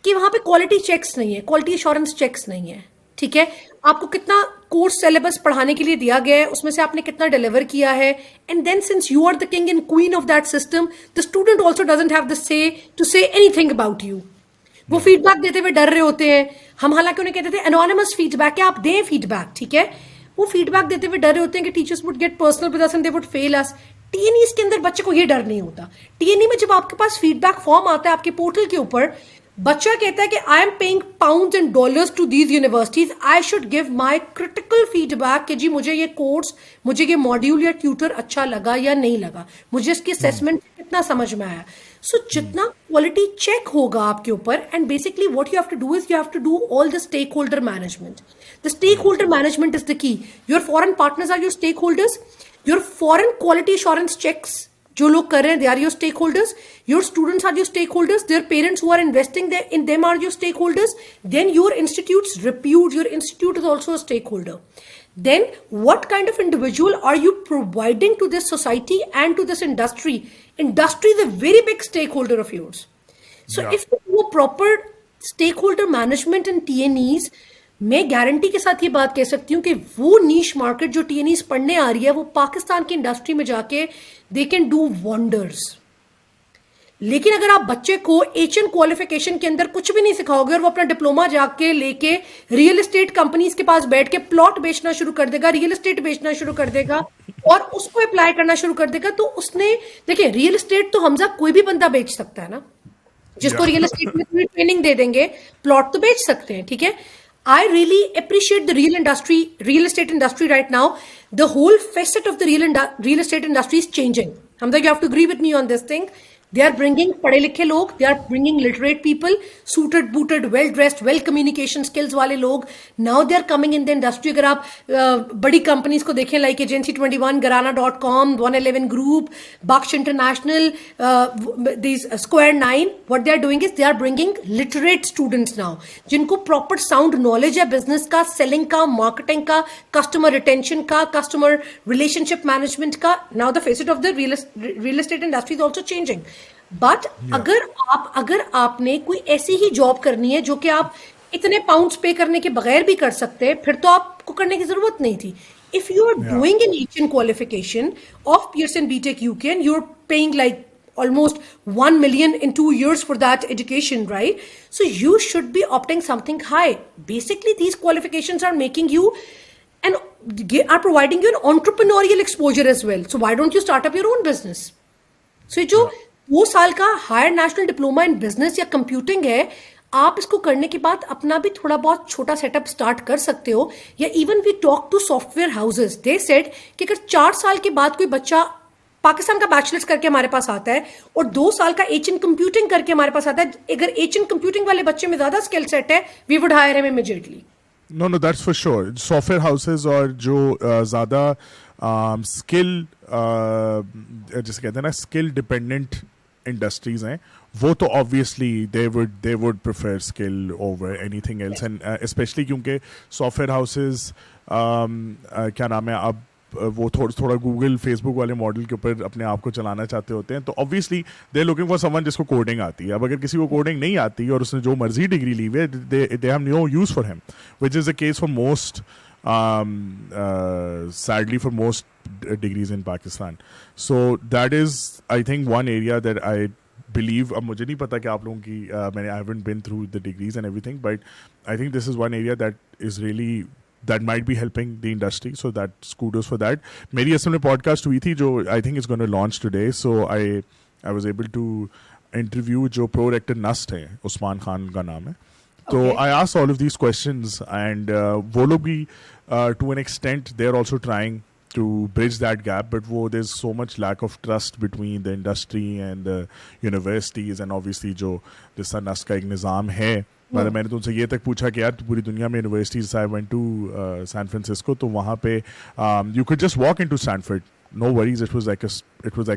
कि वहां पे क्वालिटी चेक्स नहीं है, क्वालिटी एश्योरेंस चेक्स नहीं है. ठीक है, आपको कितना कोर्स सिलेबस पढ़ाने के लिए दिया गया है, उसमें से आपने कितना डिलीवर किया है, and then since you are the king and queen of that system, the student also doesn't have the say to say anything about you. वो फीडबैक देते हुए डर रहे होते हैं. हम हालांकि उन्हें कहते थे एनोनिमस फीडबैक है, आप दें फीडबैक, ठीक है. वो फीडबैक देते हुए डर रहे होते हैं कि teachers would get personal with us and they would fail us. TNEs के अंदर बच्चे को ये डर नहीं होता. टीएनई में जब आपके पास फीडबैक फॉर्म आता है आपके पोर्टल के ऊपर, बच्चा कहता है कि I am paying pounds and dollars to these universities, I should give my critical feedback कि जी मुझे ये कोर्स, मुझे ये मॉड्यूल या ट्यूटर अच्छा लगा या नहीं लगा, मुझे इसकी असेसमेंट कितना समझ में आया. सो जितना क्वालिटी चेक होगा आपके ऊपर, and basically what you have to do is you have to do all the stakeholder management. The stakeholder management is the key. Your foreign partners are your stakeholders, your foreign quality assurance checks जो लोग कर रहे हैं, they are your stakeholders, your students are your stakeholders, their parents who are investing in them are your stakeholders, then your institutes repute, your institute is also a stakeholder. Then what kind of individual are you providing to this society and to this industry? Industry is a very big stakeholder of yours. So if you do a proper stakeholder management in TNEs, मैं guarantee के साथ ये बात कह सकती हूँ कि वो नीश मार्केट जो टीएनईज पढ़ने आ रही है, वो पाकिस्तान की इंडस्ट्री में जाके दे कैन डू वंडर्स. लेकिन अगर आप बच्चे को एचएन क्वालिफिकेशन के अंदर कुछ भी नहीं सिखाओगे और वो अपना डिप्लोमा जाके लेके रियल एस्टेट कंपनीज के पास बैठ के प्लॉट बेचना शुरू कर देगा, रियल एस्टेट बेचना शुरू कर देगा और उसको अप्लाई करना शुरू कर देगा, तो उसने, देखिए रियल एस्टेट तो हमजा कोई भी बंदा बेच सकता है ना, जिसको रियल एस्टेट में पूरी ट्रेनिंग दे देंगे, प्लॉट तो बेच सकते हैं. ठीक है, I really appreciate the real estate industry right now. The whole facet of the real estate industry is changing. Hamza, you have to agree with me on this thing. They are bringing पढ़े लिखे लोग, they are bringing literate people, suited, booted, well dressed, well communication skills वाले लोग. Now they are coming in the industry. अगर आप बड़ी companies को देखें, like Agency 21, Garana.com, 111 Group, Baksh International, these Square 9, what they are doing is they are bringing literate students now, जिनको proper sound knowledge है business का, selling का, marketing का, customer retention का, customer relationship management का. Now the facet of the real estate industry is also changing. But अगर आपने कोई ऐसी ही जॉब करनी है जो कि आप इतने पाउंड्स पे करने के बगैर भी कर सकते हैं, फिर तो आपको करने की जरूरत नहीं थी. If you are doing an Asian qualification of Pearson BTEC UK and you are paying like almost 1 million in 2 years for that education, right? So you should be opting something high. Basically these qualifications are making you and are providing you an entrepreneurial exposure as well. So why don't you start up your own business? So जो 2 साल का higher national diploma in business या computing है, आप इसको करने के बाद अपना भी थोड़ा बहुत छोटा सेटअप स्टार्ट कर सकते हो. या even we talk to software houses, they said कि अगर 4 साल के बाद कोई बच्चा पाकिस्तान का बैचलर्स करके हमारे पास आता है और 2 साल का एचएन कंप्यूटिंग करके हमारे पास आता है, अगर एचएन कंप्यूटिंग वाले बच्चे में ज्यादा स्किल सेट है, we would hire him immediately. No, that's for sure. Software houses और जो ज़्यादा स्किल जिसे कहते हैं ना स्किल डिपेंडेंट इंडस्ट्रीज हैं, वो तो obviously they would prefer skill over anything else. And specially क्योंकि सॉफ्टवेयर हाउसेस क्या नाम है, अब वो थोड़ा गूगल फेसबुक वाले मॉडल के ऊपर अपने आप को चलाना चाहते होते हैं, तो obviously they looking for someone जिसको कोडिंग आती है. अब अगर किसी को कोडिंग नहीं आती और उसने जो मर्जी डिग्री ली हुई है, they have no use for him, which is the case for most sadly for most degrees in Pakistan. So that is, I think, one area that I believe, अब मुझे नहीं पता कि आप लोगों की I haven't been through the degrees and everything, but I think this is one area that is really that might be helping the industry. So that's kudos for that. मेरी असल में podcast हुई थी जो I think is going to launch today. So I was able to interview जो pro rector Nast है, उस्मान खान का नाम है. So I asked all of these questions, and वो लोग भी to an extent they're also trying to bridge that gap, but there's so much lack of trust between the industry and the universities, and obviously जो जिस तरह Nernst का एक निज़ाम है. मतलब मैंने तुमसे ये तक पूछा कि यार पूरी दुनिया में universities, I went to San Francisco, तो वहाँ पे you could just walk into Stanford, no worries. It was like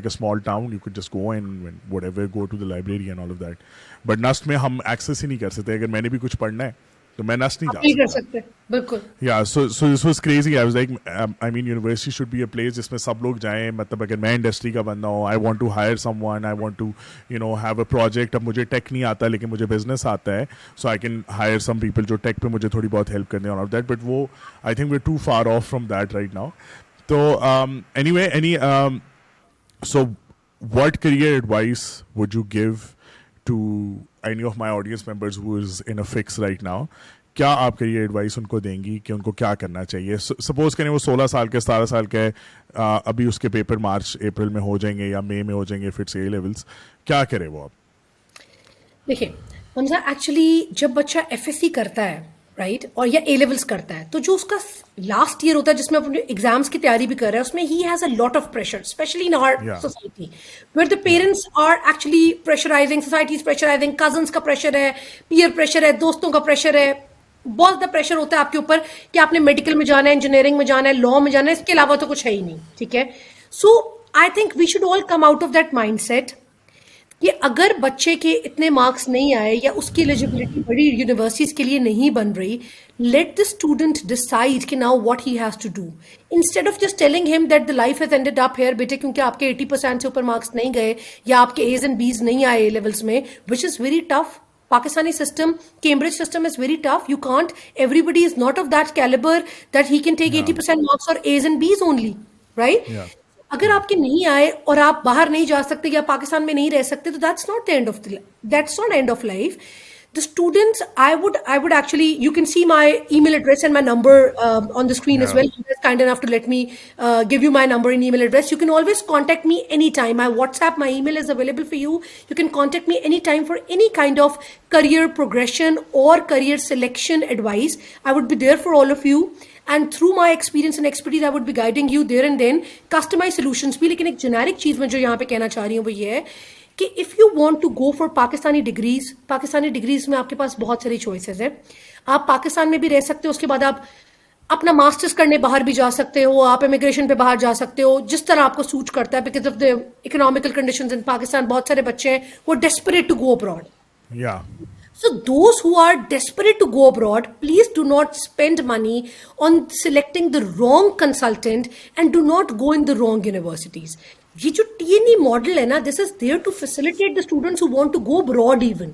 a small town. You could just go and whatever, go to the library and all of that. But NUST में हम access ही नहीं कर सकते. अगर मैंने भी कुछ पढ़ना है तो मैं NUST नहीं जा सकता. बिल्कुल. Yeah, so this was crazy. I was like, I mean, university should be a place जिसमें सब लोग जाएं. मतलब अगर मैं इंडस्ट्री का बंदा हूँ, I want to hire someone, I want to, have a project. अब मुझे टेक नहीं आता लेकिन मुझे बिजनेस आता है, so I can hire some people जो टेक पे मुझे थोड़ी बहुत हेल्प करने और all of that. But I think we're too far off from that right now. So anyway, so what career advice would you give to any of my audience members who is in a fix right now? क्या आप career advice उनको देंगी कि उनको क्या करना चाहिए? Suppose करें वो 16 साल के 17 साल के अभी उसके पेपर मार्च अप्रैल में हो जाएंगे या मई में हो जाएंगे if it's A levels, क्या करे वो अब? देखिए हमजा, एक्चुअली जब बच्चा FSC करता है राइट और या A levels करता है, तो जो उसका लास्ट ईयर होता है जिसमें अपने एग्जाम्स की तैयारी भी कर रहा है, उसमें ही has a lot of pressure, specially in our society where the parents are actually pressurising, society is pressurising, cousins का प्रेशर है, पीयर प्रेशर है, दोस्तों का प्रेशर है, बहुत ज़्यादा प्रेशर होता है आपके ऊपर कि आपने मेडिकल में जाना है, इंजीनियरिंग में जाना है, लॉ में जाना है, इसके अलावा तो कुछ है ही नहीं. ठीक है. So I think we should all come out of that mindset कि अगर बच्चे के इतने मार्क्स नहीं आए या उसकी एलिजिबिलिटी बड़ी यूनिवर्सिटीज के लिए नहीं बन रही, लेट द स्टूडेंट डिसाइड कि now what he has to do, instead of just telling him that the life has ended up here बेटे क्योंकि आपके 80% से ऊपर मार्क्स नहीं गए या आपके A's and B's नहीं आए लेवल्स में, which is very tough. Pakistani system, Cambridge system is very tough. You can't, everybody is not of that caliber that he can take 80% marks or A's and B's only, right? Yeah. अगर आपके नहीं आए और आप बाहर नहीं जा सकते या पाकिस्तान में नहीं रह सकते, तो that's not end of life. The students, I would actually, you can see my email address and my number on the screen as well. You guys kind enough to let me give you my number and email address. You can always contact me anytime. My WhatsApp, my email is available for you. You can contact me anytime for any kind of career progression or career selection advice. I would be there for all of you. And through my experience and expertise, I would be guiding you there and then. Customized solutions भी. लेकिन एक generic चीज़ मैं जो यहाँ पे कहना चाह रही हूँ वो ये है कि if you want to go for Pakistani degrees में आपके पास बहुत सारी चॉइसेस है. आप पाकिस्तान में भी रह सकते हो, उसके बाद आप अपना मास्टर्स करने बाहर भी जा सकते हो, आप इमिग्रेशन पे बाहर जा सकते हो, जिस तरह आपको सूट करता है. Because of the economical conditions in Pakistan, बहुत सारे बच्चे हैं वो desperate to go abroad. So those who are desperate to go abroad, please do not spend money on selecting the wrong consultant and do not go in the wrong universities. ये जो TNE model है ना, this is there to facilitate the students who want to go abroad even.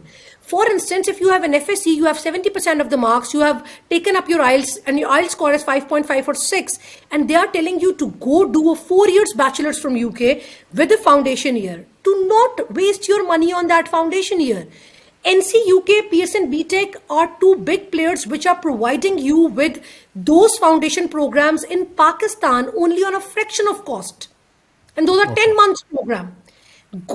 For instance, if you have an FSC, you have 70% of the marks, you have taken up your IELTS and your IELTS score is 5.5 or 6, and they are telling you to go do a 4 years bachelor's from UK with a foundation year. Do not waste your money on that foundation year. NC, UK, Pearson, BTech are two big players which are providing you with those foundation programs in Pakistan only on a fraction of cost. And those are 10 months program.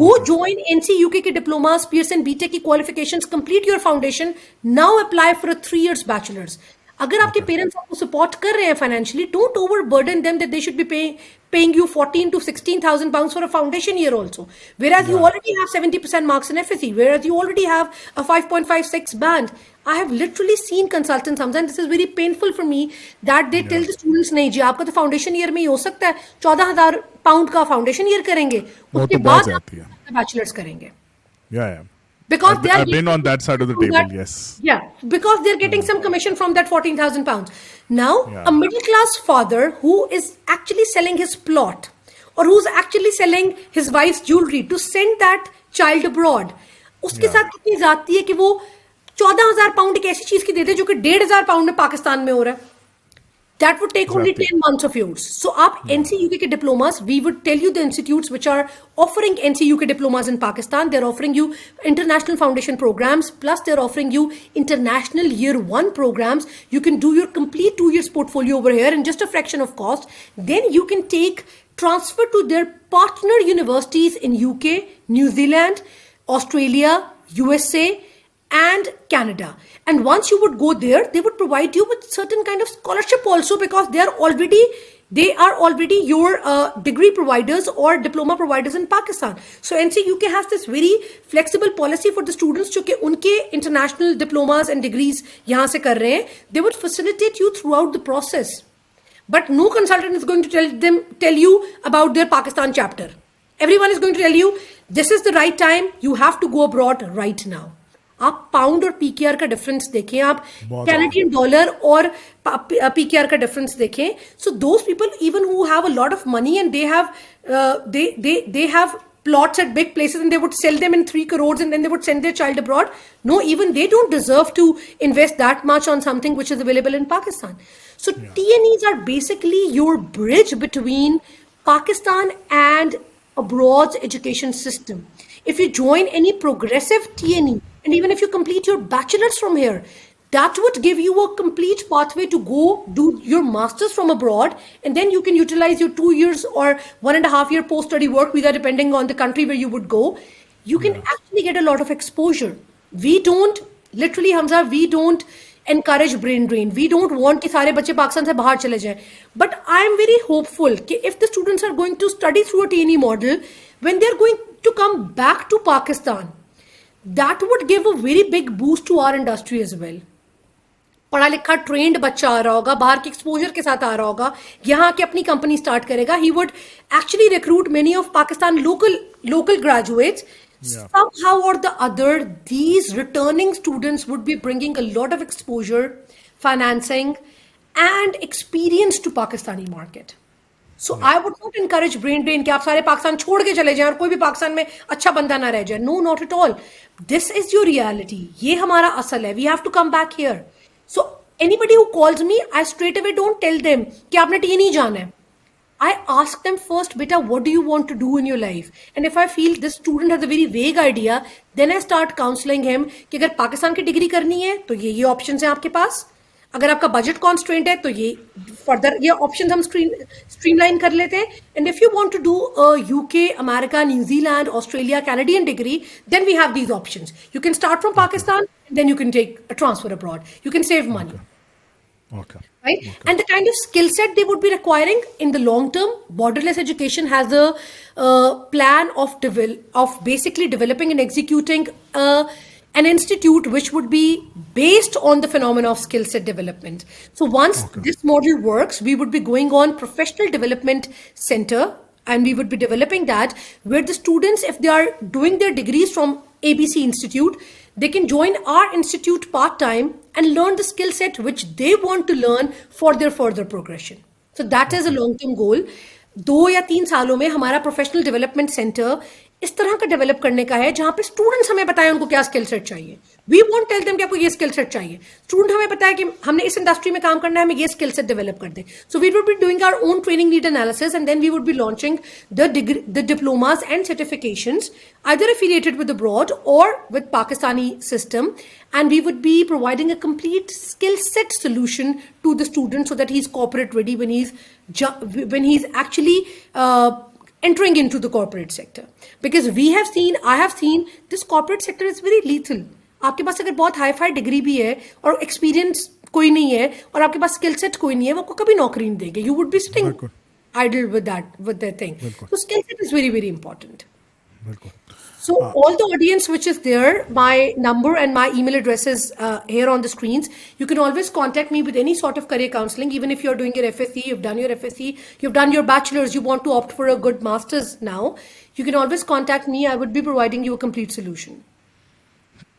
Go join NC, UK के diplomas, Pearson, BTech की qualifications, complete your foundation. Now apply for a 3 years bachelor's. अगर आपके parents आपको support कर रहे हैं financially, don't overburden them that they should be paying you 14 to 16,000 pounds for a foundation year also, whereas you already have 70% marks in FSC, whereas you already have a 5.56 band. I have literally seen consultants sometimes, this is very painful for me, that they tell the students नहीं जी आपका तो foundation year में ही हो सकता है, 14,000 pound का foundation year करेंगे, उसके बाद बैचलर्स करेंगे. Because I've been on that side of the table, yes. Yeah, because they're getting some commission from that 14,000 pounds. Now, a middle class father who is actually selling his plot or who's actually selling his wife's jewelry to send that child abroad, उसके साथ कितनी जाती है कि वो 14,000 pound एक ऐसी चीज की देते जो कि 1,500 पाउंड में पाकिस्तान में हो रहा है. That would take only Exactly. 10 months of yours. So, up NCUK ke diplomas, we would tell you the institutes which are offering NCUK diplomas in Pakistan. They're offering you international foundation programs, plus they're offering you international year one programs. You can do your complete 2 years portfolio over here in just a fraction of cost. Then you can transfer to their partner universities in UK, New Zealand, Australia, USA, and Canada. And once you would go there, they would provide you with certain kind of scholarship also, because they are already your degree providers or diploma providers in Pakistan. So NCUK has this very flexible policy for the students जो कि उनके international diplomas and degrees यहाँ से कर रहे हैं. They would facilitate you throughout the process. But no consultant is going to tell you about their Pakistan chapter. Everyone is going to tell you, this is the right time, you have to go abroad right now. आप pound और PKR का difference देखें, आप Canadian dollar और PKR का difference देखें. So those people even who have a lot of money and they have plots at big places and they would sell them in 3 crores and then they would send their child abroad. No, even they don't deserve to invest that much on something which is available in Pakistan. So TNEs are basically your bridge between Pakistan and abroad's education system. If you join any progressive TNE, and even if you complete your bachelor's from here, that would give you a complete pathway to go do your master's from abroad, and then you can utilize your 2 years or 1.5 year post-study work visa depending on the country where you would go. You can actually get a lot of exposure. We don't, literally Hamza, we don't encourage brain drain. We don't want कि सारे बच्चे पाकिस्तान से बाहर चले जाएं. But I am very hopeful कि if the students are going to study through a TNE model, when they are going to come back to Pakistan, that would give a very big boost to our industry as well. पढ़ा लिखा trend बच्चा आ रहा होगा, बाहर के exposure के साथ आ रहा होगा, यहाँ के अपनी कंपनी स्टार्ट करेगा. He would actually recruit many of Pakistan local graduates. Somehow or the other, these returning students would be bringing a lot of exposure, financing, and experience to Pakistani market. So I would not encourage brain drain कि आप सारे पाकिस्तान छोड़ के चले जाएं और कोई भी पाकिस्तान में अच्छा बंदा ना रह जाए. No, not at all. This is your reality. ये हमारा असल है. We have to come back here. So anybody who calls me, I straight away don't tell them कि आपने TNE जाना है. I ask them first, beta, what do you want to do in your life? And if I feel this student has a very vague idea, then I start counseling him कि अगर पाकिस्तान की degree करनी है तो ये options हैं आपके पास. अगर आपका बजट कॉन्स्ट्रेंट है तो ये फर्दर ये ऑप्शन हम स्ट्रीमलाइन कर लेते हैं. And if you want to do UK, America, New Zealand, Australia, Canadian degree, then we have these options. You can start from Pakistan, then you can take a transfer abroad. You can save money. Okay. Right? Okay. And the kind of skill set they would be requiring in the long term, borderless education has a plan of basically developing and executing an institute which would be based on the phenomena of skill set development. So once this model works, we would be going on professional development center, and we would be developing that where the students, if they are doing their degrees from ABC Institute, they can join our institute part-time and learn the skill set which they want to learn for their further progression. So that is a long-term goal. 2 या 3 सालों में हमारा professional development centre इस तरह का develop करने का है जहां पे स्टूडेंट्स हमें बताएं उनको क्या स्किल सेट चाहिए. वी वोंट टेल देम कि आपको ये स्किल सेट चाहिए. स्टूडेंट हमें बताया कि हमने इस इंडस्ट्री में काम करना है, हमें ये स्किल सेट डेवलप कर दें. So we would be doing our own training need analysis, and then we would be launching the diplomas and certifications either affiliated with abroad or with Pakistani system, and we would be providing a complete skill set solution to the student so that he's corporate ready when he's actually entering into the corporate sector. Because I have seen this corporate sector is very lethal. आपके पास अगर बहुत hi fi degree भी है और experience कोई नहीं है और आपके पास स्किल सेट कोई नहीं है, वो आपको कभी नौकरी नहीं देंगे. You would be sitting idle with that thing. So skill set is very, very important. So all the audience which is there, my number and my email address is here on the screens. You can always contact me with any sort of career counseling. Even if you're doing your FSC, you've done your FSC, you've done your bachelor's, you want to opt for a good master's now, you can always contact me. I would be providing you a complete solution.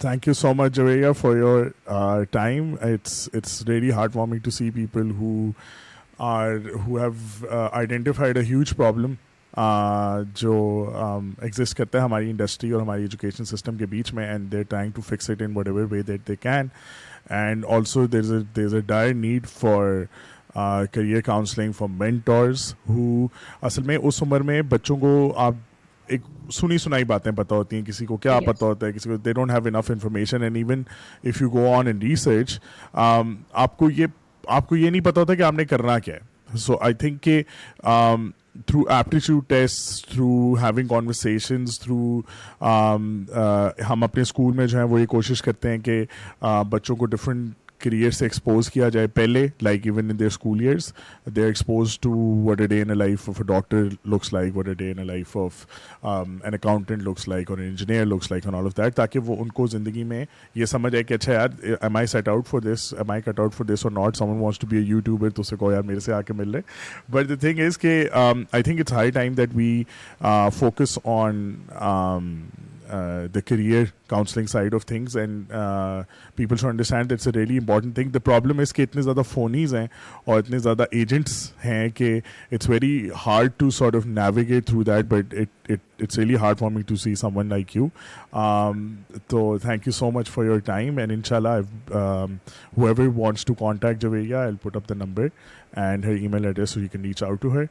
Thank you so much, Javeria, for your time. It's really heartwarming to see people who have identified a huge problem जो exist करता है हमारी industry और हमारी education system के बीच में, and they're trying to fix it in whatever way that they can. And also there is a dire need for career counseling for mentors who असल में उस उम्र में बच्चों को आप एक सुनी सुनाई बातें पता होती हैं, किसी को क्या Yes. पता होता है, किसी को दे don't have enough information, and even if you go on and research आपको ये नहीं पता होता कि आपने करना क्या है. सो आई थिंक कि through aptitude tests, through having conversations, through हम अपने स्कूल में जो है वो ये कोशिश करते हैं कि बच्चों को डिफरेंट करियर से एक्सपोज किया जाए पहले, like even in their school years they are expose to what a day in a life of a doctor looks like, what a day in a life of an accountant looks like, और an engineer looks like, and all of that, ताकि वो उनको ज़िंदगी में ये समझ आए कि अच्छा यार, am I set out for this, am I cut out for this और not. Someone wants to be a YouTuber तो उसे कहो यार मेरे से आके मिल ले. बट द थिंग इज़ कि I think it's high time that we focus on the career counseling side of things, and people should understand that it's a really important thing. The problem is कि इतने ज़्यादा phonies हैं और इतने ज़्यादा agents हैं कि it's very hard to sort of navigate through that, but it's really hard for me to see someone like you. So thank you so much for your time, and inshallah whoever wants to contact Javeria, I'll put up the number and her email address so you can reach out to her.